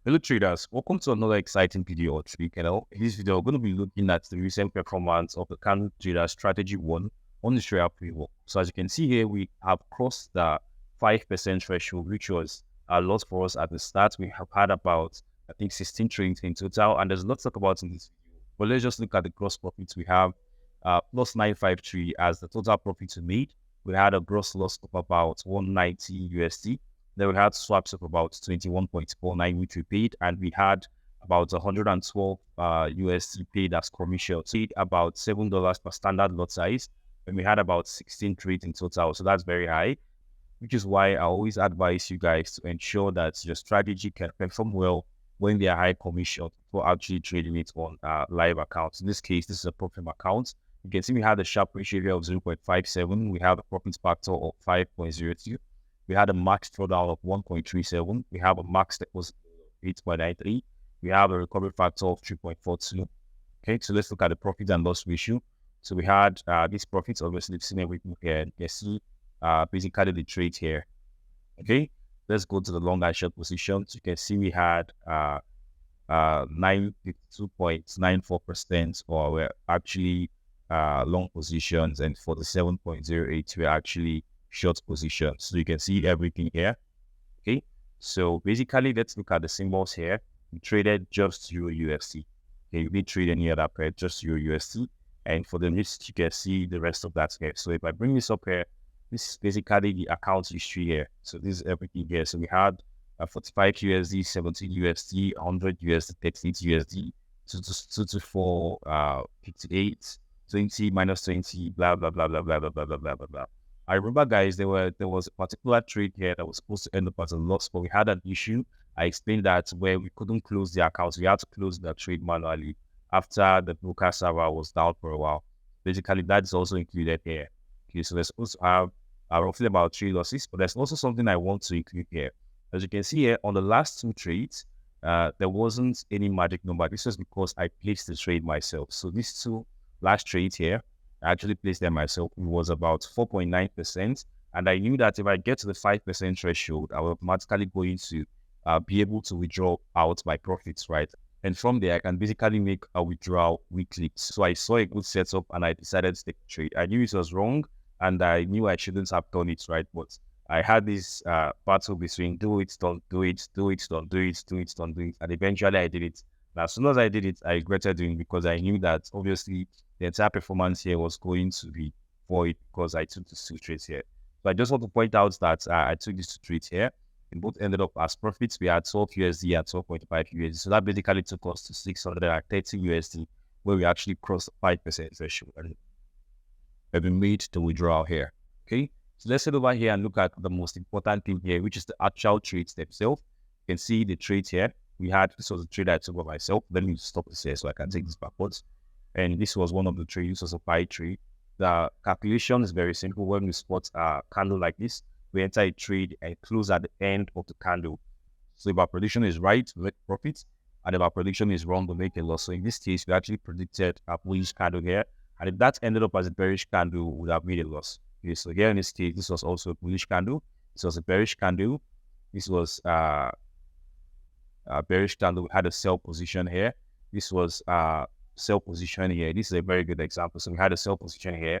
Hello traders, welcome to another exciting video or trick. In this video, we're going to be looking at the recent performance of the candle trader strategy one on the Australia pre-work. So as you can see here, we have crossed the 5% threshold, which was a lot for us at the start. We have had about, I think, 16 trades in total, and there's lots to talk about in this video. But let's just look at the gross profits. We have plus 953 as the total profits we made. We had a gross loss of about 190 USD. Then we had swaps of about 21.49, which we paid, and we had about 112 USD paid as commission. So we paid about $7 per standard lot size, and we had about 16 trades in total. So that's very high, which is why I always advise you guys to ensure that your strategy can perform well when they are high commission for actually trading it on live accounts. In this case, this is a profit account. You can see we had a Sharpe ratio here of 0.57. We have a profit factor of 5.02. We had a max drawdown of 1.37. We have a max deposit of 8.93. We have a recovery factor of 3.42. Okay, so let's look at the profit and loss ratio. So we had these profits, obviously, seen everything here. You can see basically the trade here. Okay, let's go to the long and short positions. You can see we had 92.94%, or we're actually long positions, and 47.08 we're actually short positions. So you can see everything here. Okay, so basically let's look at the symbols here. We traded just Euro USD. Okay, we didn't trade any other pair, just Euro USD. And for the list, you can see the rest of that here. So if I bring this up here, this is basically the account history here. So this is everything here. So we had 45 USD, 17 USD, 100 USD, 38 USD, 224, 58, 20 minus 20, blah blah blah blah blah blah blah blah blah blah blah. I remember, guys, there was a particular trade here that was supposed to end up as a loss, but we had an issue. I explained that where we couldn't close the accounts, we had to close the trade manually after the broker server was down for a while. Basically, that's also included here. Okay, so we're supposed to have roughly about 3 losses, but there's also something I want to include here. As you can see here, on the last 2 trades, there wasn't any magic number. This was because I placed the trade myself. So these 2 last trades here, I actually placed them myself. It was about 4.9%. And I knew that if I get to the 5% threshold, I will automatically going to be able to withdraw out my profits, right? And from there, I can basically make a withdrawal weekly. So I saw a good setup and I decided to take the trade. I knew it was wrong and I knew I shouldn't have done it, right? But I had this battle between do it, don't do it, do it, don't do it, do it, don't do it. And eventually I did it. Now, as soon as I did it, I regretted doing it because I knew that obviously the entire performance here was going to be void because I took these 2 trades here. So I just want to point out that I took these 2 trades here. And both ended up as profits. We had 12 USD and 12.5 USD. So that basically took us to 630 USD, where we actually crossed the 5% threshold and we made the withdrawal here. Okay, so let's head over here and look at the most important thing here, which is the actual trades themselves. You can see the trades here. This was a trade I took by myself. Let me stop this here so I can take this backwards. And this was one of the trades. This was a buy trade. The calculation is very simple. When we spot a candle like this, we enter a trade and close at the end of the candle. So if our prediction is right, we make profit. And if our prediction is wrong, we make a loss. So in this case, we actually predicted a bullish candle here. And if that ended up as a bearish candle, we would have made a loss. Okay, so here in this case, this was also a bullish candle. This was a bearish candle. This was a bearish candle. We had a sell position here. This was a sell position here. This is a very good example. So we had a sell position here.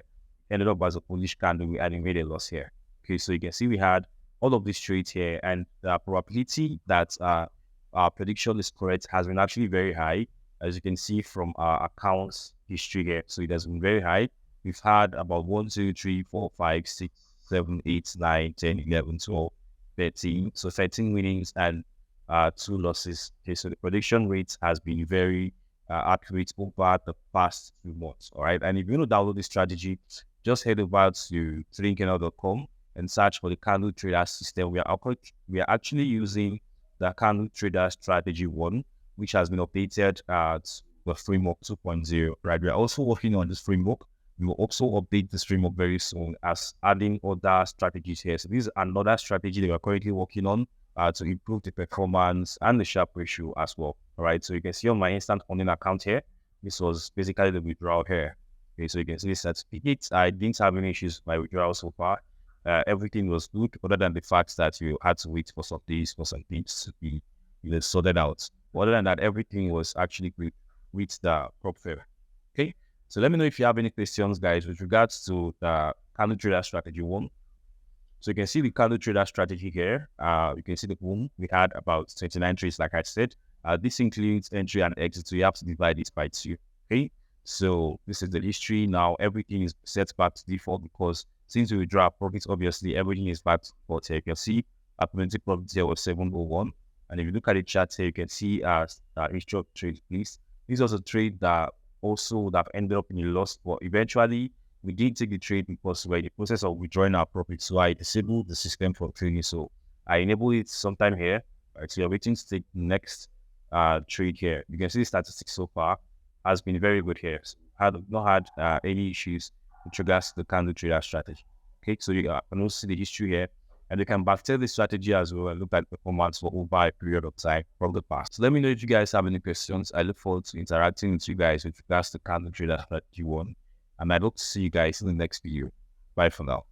Ended up as a bullish candle and we made a loss here. Okay, so you can see we had all of these trades here, and the probability that our prediction is correct has been actually very high, as you can see from our accounts history here. So it has been very high. We've had about 1, 2, 3, 4, 5, 6, 7, 8, 9, 10, 11, 12, 13. So 13 winnings and 2 losses. Okay, so the prediction rate has been very accurate over the past few months. All right, and if you want to download this strategy, just head over to tradingcanal.com and search for the candle trader system. We are actually using the candle trader strategy 1, which has been updated to the framework 2.0. Right, we are also working on this framework. We will also update this framework very soon as adding other strategies here. So this is another strategy that we are currently working on to improve the performance and the Sharpe ratio as well. All right, so you can see on my instant funding account here, this was basically the withdrawal here. Okay, so you can see the certificates. I didn't have any issues with my withdrawal so far. Everything was good, other than the fact that you had to wait for some days for some things to be sorted out. Other than that, everything was actually great with the prop firm. Okay. So let me know if you have any questions, guys, with regards to the candle trader strategy one. So you can see the candle trader strategy here. You can see the boom. We had about 29 trades, like I said. This includes entry and exit, so you have to divide it by 2. Okay. So this is the history. Now everything is set back to default because since we withdraw profits, obviously everything is back to default here. You can see accumulated profit here was 701. And if you look at the chart here, you can see history of trade, please. This was a trade that also would have ended up in a loss, but eventually we did take the trade because we're in the process of withdrawing our profits. So I disabled the system for trading. So I enabled it sometime here. Right, so you're waiting to take the next trade here. You can see the statistics so far has been very good here. So not had any issues with regards to the candle trader strategy. Okay, so you can also see the history here. And you can backtest the strategy as well and look at performance for over a period of time from the past. So let me know if you guys have any questions. I look forward to interacting with you guys with regards to candle trader strategy one. And I hope to see you guys in the next video. Bye for now.